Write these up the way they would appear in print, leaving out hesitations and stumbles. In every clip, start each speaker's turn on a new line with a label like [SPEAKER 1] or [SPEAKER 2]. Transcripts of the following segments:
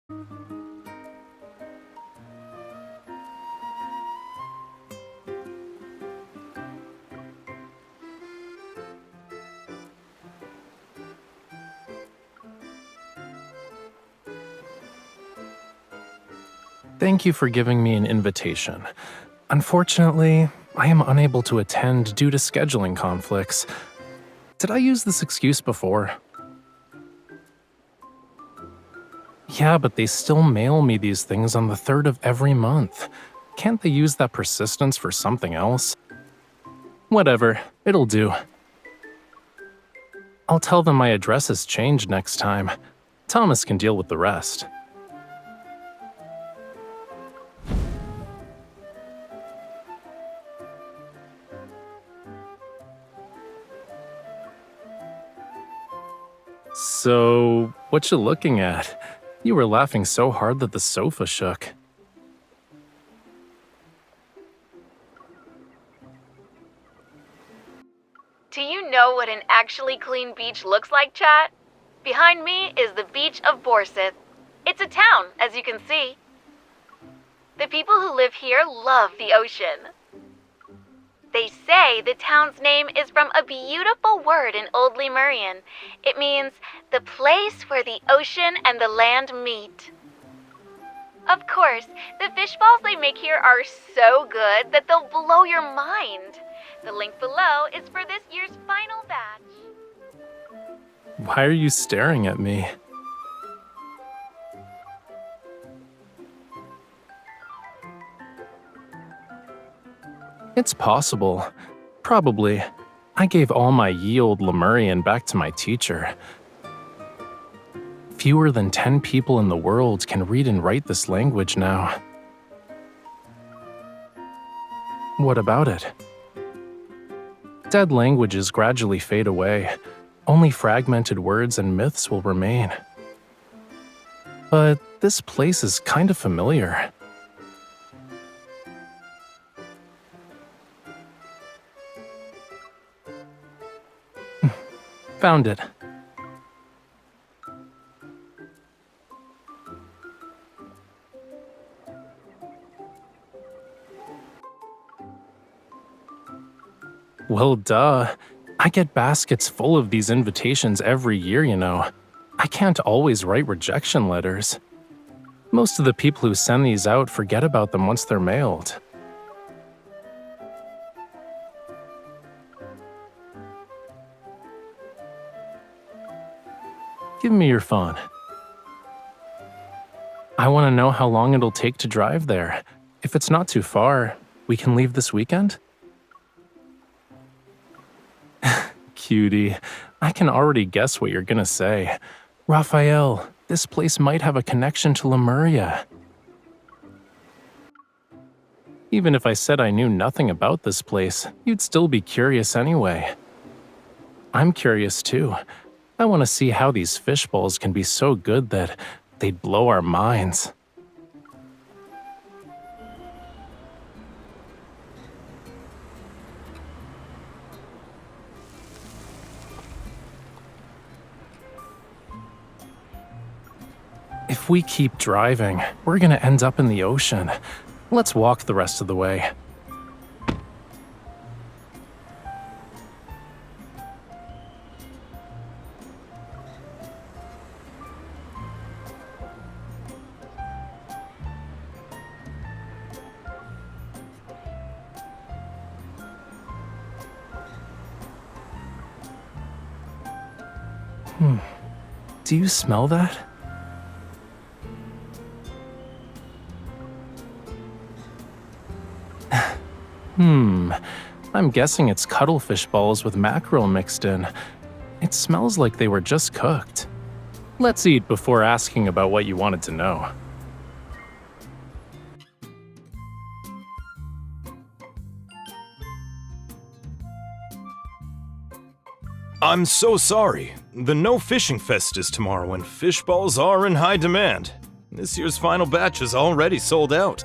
[SPEAKER 1] Thank you for giving me an invitation. Unfortunately, I am unable to attend due to scheduling conflicts. Did I use this excuse before? Yeah, but they still mail me these things on the 3rd of every month. Can't they use that persistence for something else? Whatever, it'll do. I'll tell them my address has changed next time. Thomas can deal with the rest. So, what you looking at? You were laughing so hard that the sofa shook.
[SPEAKER 2] Do you know what an actually clean beach looks like, chat? Behind me is the beach of Borseth. It's a town, as you can see. The people who live here love the ocean. They say the town's name is from a beautiful word in Old Lemurian. It means the place where the ocean and the land meet. Of course, the fish balls they make here are so good that they'll blow your mind. The link below is for this year's final batch.
[SPEAKER 1] Why are you staring at me? It's possible. Probably. I gave all my ye old lemurian back to my teacher. Fewer than 10 people in the world can read and write this language now. What about it? Dead languages gradually fade away. Only fragmented words and myths will remain. But this place is kind of familiar. Found it. Well, duh. I get baskets full of these invitations every year, you know. I can't always write rejection letters. Most of the people who send these out forget about them once they're mailed. Give me your phone. I want to know how long it'll take to drive there. If it's not too far, we can leave this weekend? Cutie, I can already guess what you're gonna say. Rafayel, this place might have a connection to Memoria. Even if I said I knew nothing about this place, you'd still be curious anyway. I'm curious too. I want to see how these fish balls can be so good that they'd blow our minds. If we keep driving, we're gonna end up in the ocean. Let's walk the rest of the way. Do you smell that? I'm guessing it's cuttlefish balls with mackerel mixed in. It smells like they were just cooked. Let's eat before asking about what you wanted to know.
[SPEAKER 3] I'm so sorry. The No Fishing Fest is tomorrow and fish balls are in high demand. This year's final batch is already sold out.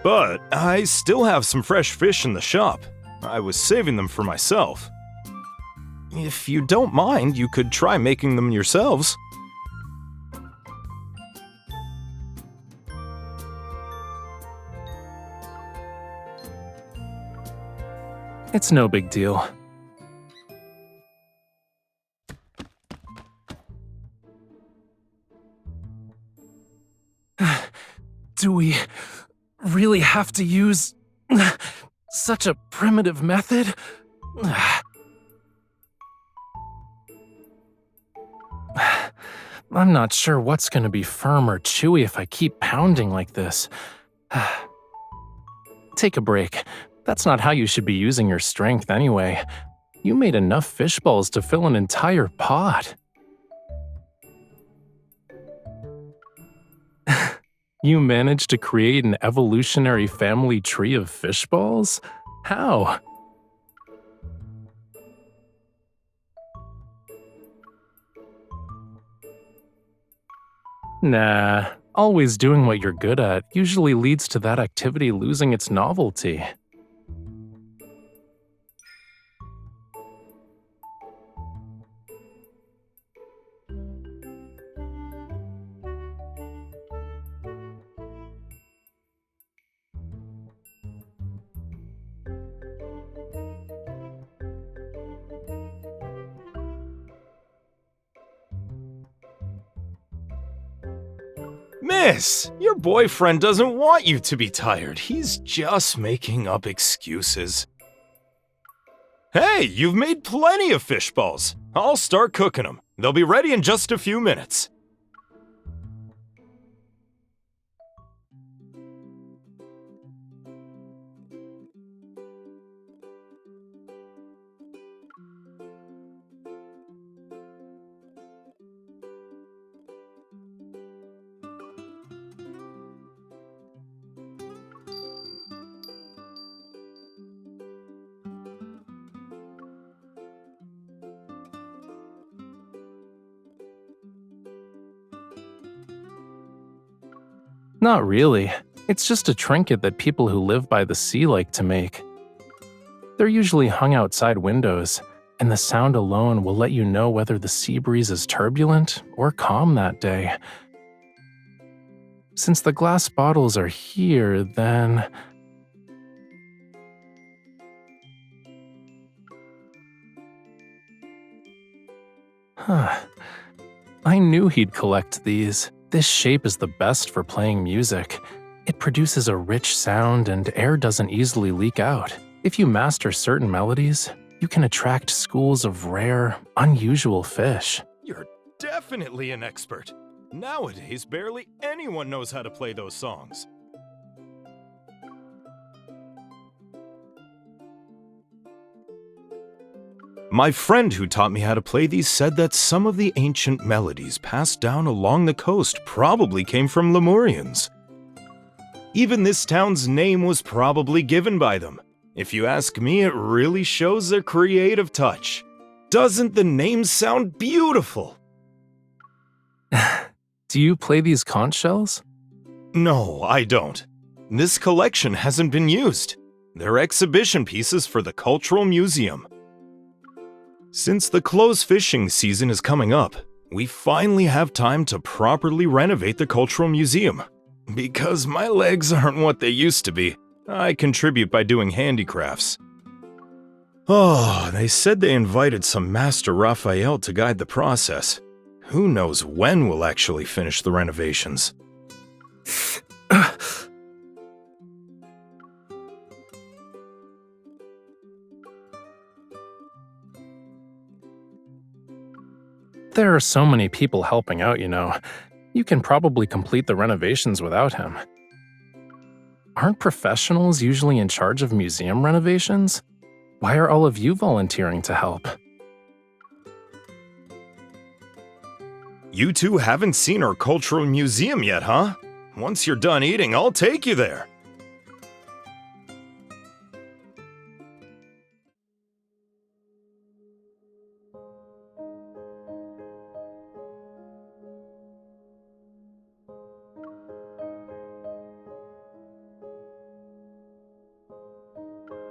[SPEAKER 3] But I still have some fresh fish in the shop. I was saving them for myself. If you don't mind, you could try making them yourselves.
[SPEAKER 1] It's no big deal. Do we really have to use such a primitive method? I'm not sure what's gonna be firm or chewy if I keep pounding like this. Take a break. That's not how you should be using your strength anyway. You made enough fish balls to fill an entire pot. You managed to create an evolutionary family tree of fish balls? How? Nah, always doing what you're good at usually leads to that activity losing its novelty.
[SPEAKER 3] Miss, your boyfriend doesn't want you to be tired. He's just making up excuses. Hey, you've made plenty of fish balls. I'll start cooking them. They'll be ready in just a few minutes.
[SPEAKER 1] Not really. It's just a trinket that people who live by the sea like to make. They're usually hung outside windows, and the sound alone will let you know whether the sea breeze is turbulent or calm that day. Since the glass bottles are here, then... Huh. I knew he'd collect these. This shape is the best for playing music. It produces a rich sound and air doesn't easily leak out. If you master certain melodies, you can attract schools of rare, unusual fish.
[SPEAKER 3] You're definitely an expert. Nowadays, barely anyone knows how to play those songs. My friend who taught me how to play these said that some of the ancient melodies passed down along the coast probably came from Lemurians. Even this town's name was probably given by them. If you ask me, it really shows their creative touch. Doesn't the name sound beautiful?
[SPEAKER 1] Do you play these conch shells?
[SPEAKER 3] No, I don't. This collection hasn't been used. They're exhibition pieces for the Cultural Museum. Since the closed fishing season is coming up, we finally have time to properly renovate the Cultural Museum. Because my legs aren't what they used to be, I contribute by doing handicrafts. Oh, they said they invited some master Rafayel to guide the process. Who knows when we'll actually finish the renovations?
[SPEAKER 1] There are so many people helping out, you know. You can probably complete the renovations without him. Aren't professionals usually in charge of museum renovations? Why are all of you volunteering to help?
[SPEAKER 3] You two haven't seen our Cultural Museum yet, huh? Once you're done eating, I'll take you there.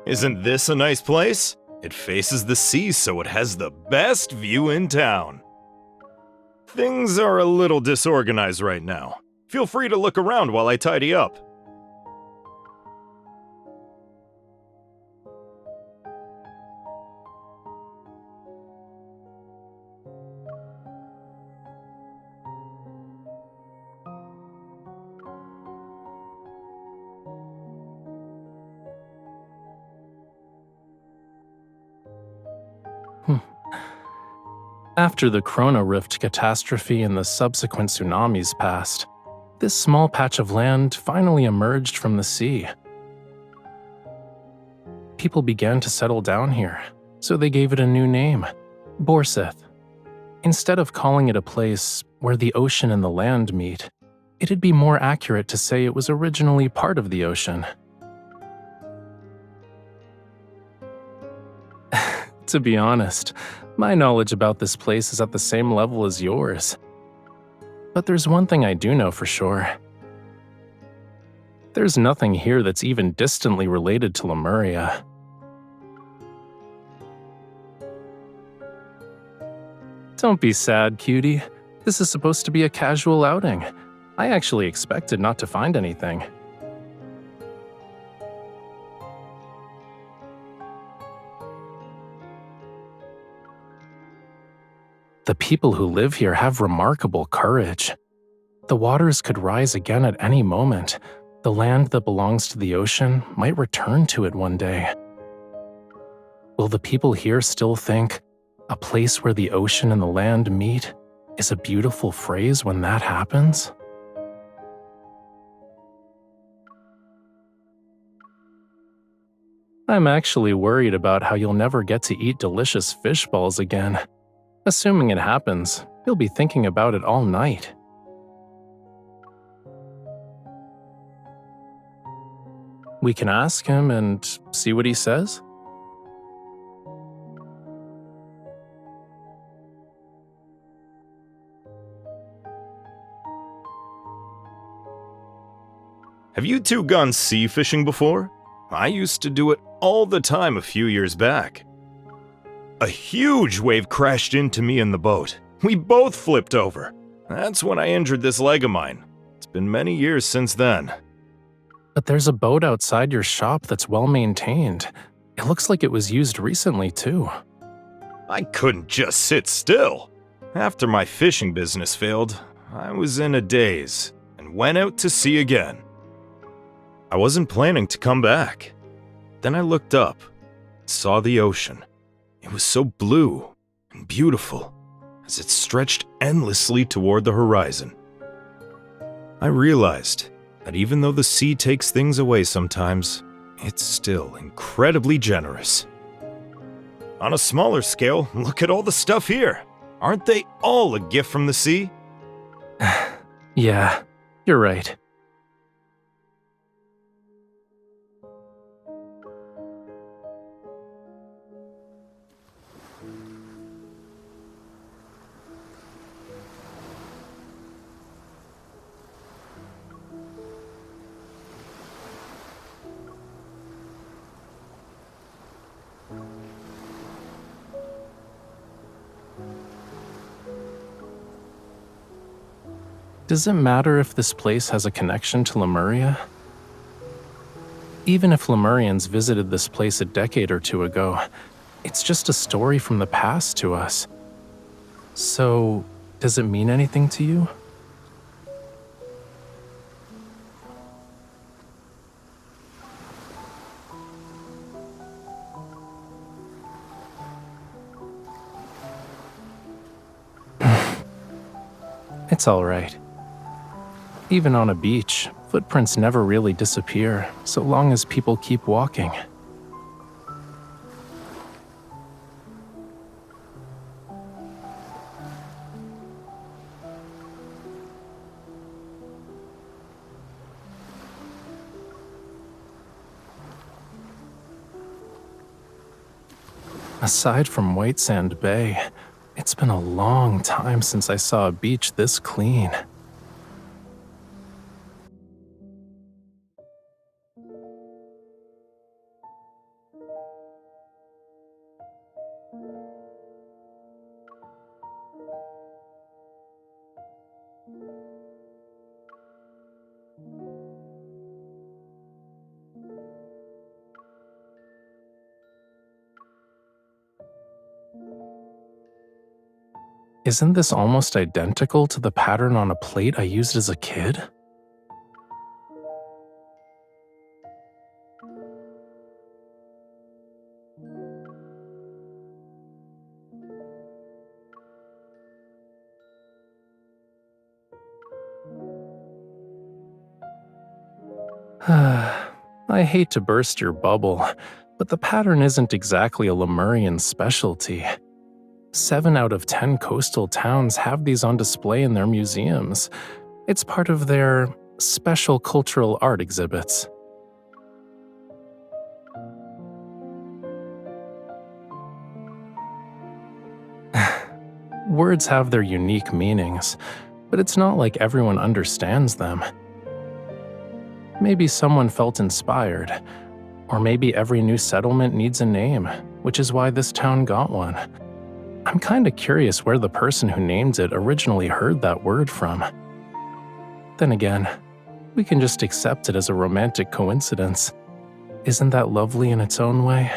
[SPEAKER 3] Isn't this a nice place? It faces the sea, so it has the best view in town. Things are a little disorganized right now. Feel free to look around while I tidy up.
[SPEAKER 1] After the Corona Rift catastrophe and the subsequent tsunamis passed, this small patch of land finally emerged from the sea. People began to settle down here, so they gave it a new name, Borseth. Instead of calling it a place where the ocean and the land meet, it'd be more accurate to say it was originally part of the ocean. To be honest, my knowledge about this place is at the same level as yours. But there's one thing I do know for sure. There's nothing here that's even distantly related to Lemuria. Don't be sad, cutie. This is supposed to be a casual outing. I actually expected not to find anything. The people who live here have remarkable courage. The waters could rise again at any moment. The land that belongs to the ocean might return to it one day. Will the people here still think, a place where the ocean and the land meet is a beautiful phrase when that happens? I'm actually worried about how you'll never get to eat delicious fish balls again. Assuming it happens, you'll be thinking about it all night. We can ask him and see what he says.
[SPEAKER 3] Have you two gone sea fishing before? I used to do it all the time a few years back. A huge wave crashed into me in the boat. We both flipped over. That's when I injured this leg of mine. It's been many years since then.
[SPEAKER 1] But there's a boat outside your shop that's well maintained. It looks like it was used recently, too.
[SPEAKER 3] I couldn't just sit still. After my fishing business failed, I was in a daze and went out to sea again. I wasn't planning to come back. Then I looked up and saw the ocean. It was so blue and beautiful as it stretched endlessly toward the horizon. I realized that even though the sea takes things away sometimes, it's still incredibly generous. On a smaller scale, look at all the stuff here. Aren't they all a gift from the sea?
[SPEAKER 1] Yeah, you're right. Does it matter if this place has a connection to Lemuria? Even if Lemurians visited this place a decade or two ago, it's just a story from the past to us. So, does it mean anything to you? It's all right. Even on a beach, footprints never really disappear, so long as people keep walking. Aside from White Sand Bay, it's been a long time since I saw a beach this clean. Isn't this almost identical to the pattern on a plate I used as a kid? I hate to burst your bubble, but the pattern isn't exactly a lemurian specialty. 7 out of 10 coastal towns have these on display in their museums. It's part of their special cultural art exhibits. Words have their unique meanings, but it's not like everyone understands them. Maybe someone felt inspired, or maybe every new settlement needs a name, which is why this town got one. I'm kinda curious where the person who named it originally heard that word from. Then again, we can just accept it as a romantic coincidence. Isn't that lovely in its own way?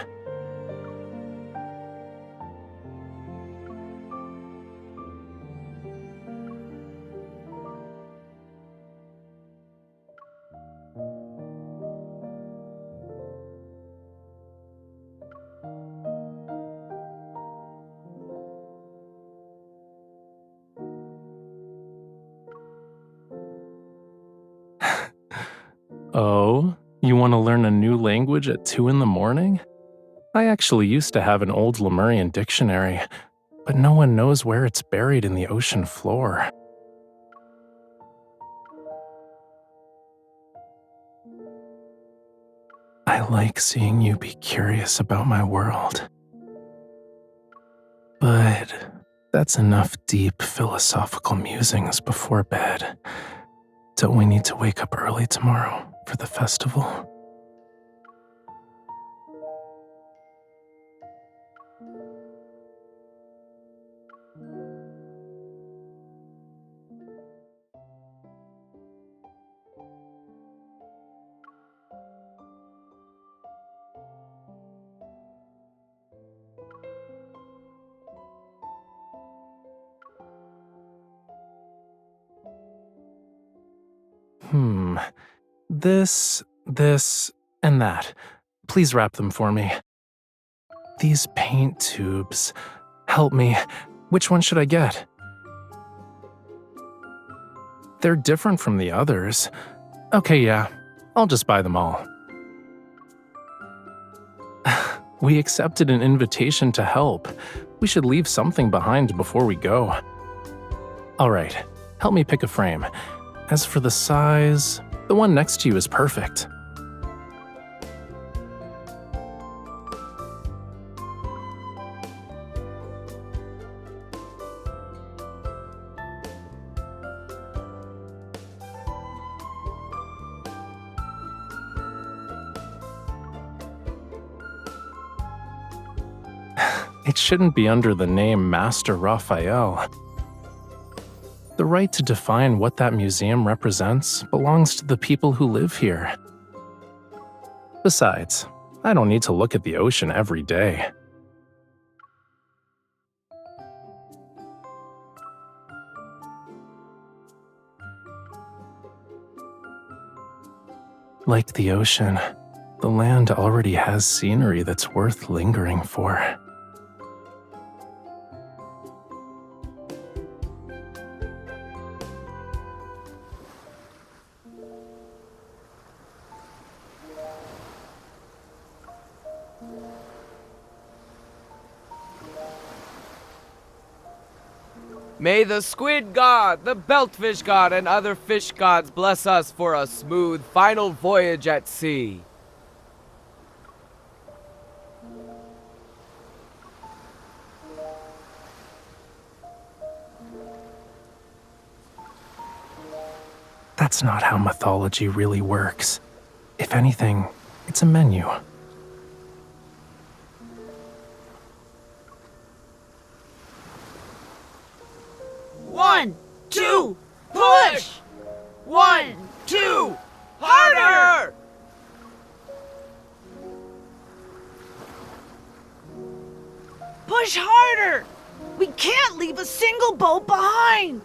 [SPEAKER 1] Oh, you want to learn a new language at 2 in the morning? I actually used to have an old Lemurian dictionary, but no one knows where it's buried in the ocean floor. I like seeing you be curious about my world. But that's enough deep philosophical musings before bed. Don't we need to wake up early tomorrow for the festival? This, and that. Please wrap them for me. These paint tubes. Help me. Which one should I get? They're different from the others. Okay, yeah. I'll just buy them all. We accepted an invitation to help. We should leave something behind before we go. Alright, help me pick a frame. As for the size, the one next to you is perfect. It shouldn't be under the name Master Rafayel. The right to define what that museum represents belongs to the people who live here. Besides, I don't need to look at the ocean every day. Like the ocean, the land already has scenery that's worth lingering for.
[SPEAKER 4] May the squid god, the beltfish god, and other fish gods bless us for a smooth final voyage at sea.
[SPEAKER 1] That's not how mythology really works. If anything, it's a menu.
[SPEAKER 4] One, two, push! 1, 2, harder!
[SPEAKER 5] Push harder! We can't leave a single boat behind!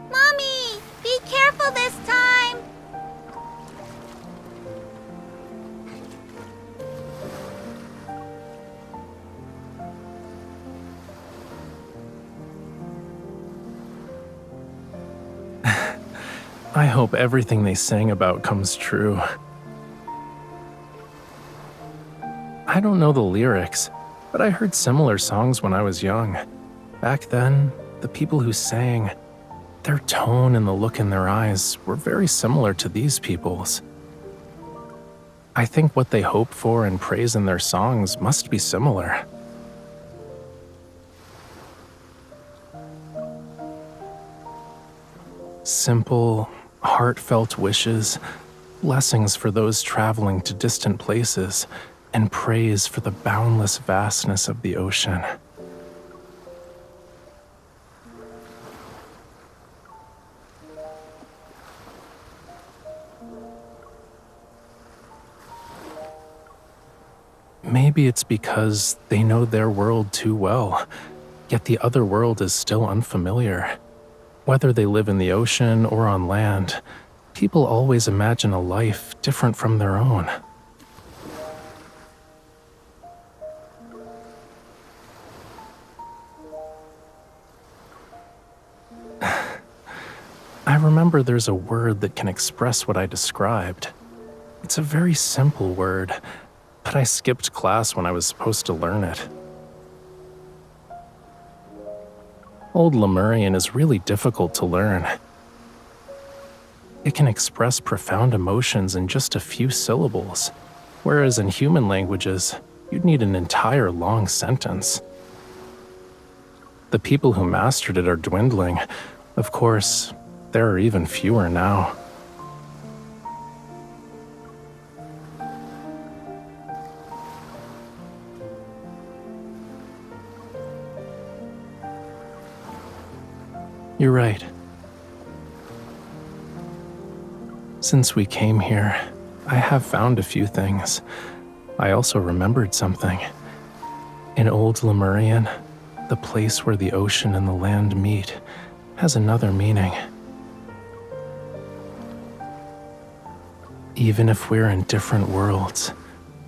[SPEAKER 2] Mommy, be careful this time.
[SPEAKER 1] I hope everything they sang about comes true. I don't know the lyrics, but I heard similar songs when I was young. Back then, the people who sang, their tone and the look in their eyes were very similar to these people's. I think what they hope for and praise in their songs must be similar. Simple, heartfelt wishes, blessings for those traveling to distant places, and praise for the boundless vastness of the ocean. Maybe it's because they know their world too well, yet the other world is still unfamiliar. Whether they live in the ocean or on land, people always imagine a life different from their own. I remember there's a word that can express what I described. It's a very simple word, but I skipped class when I was supposed to learn it. Old Lemurian is really difficult to learn. It can express profound emotions in just a few syllables, whereas in human languages, you'd need an entire long sentence. The people who mastered it are dwindling. Of course, there are even fewer now. You're right. Since we came here, I have found a few things. I also remembered something. In Old Lemurian, the place where the ocean and the land meet has another meaning. Even if we're in different worlds,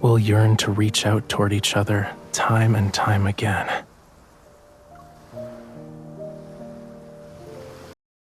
[SPEAKER 1] we'll yearn to reach out toward each other time and time again.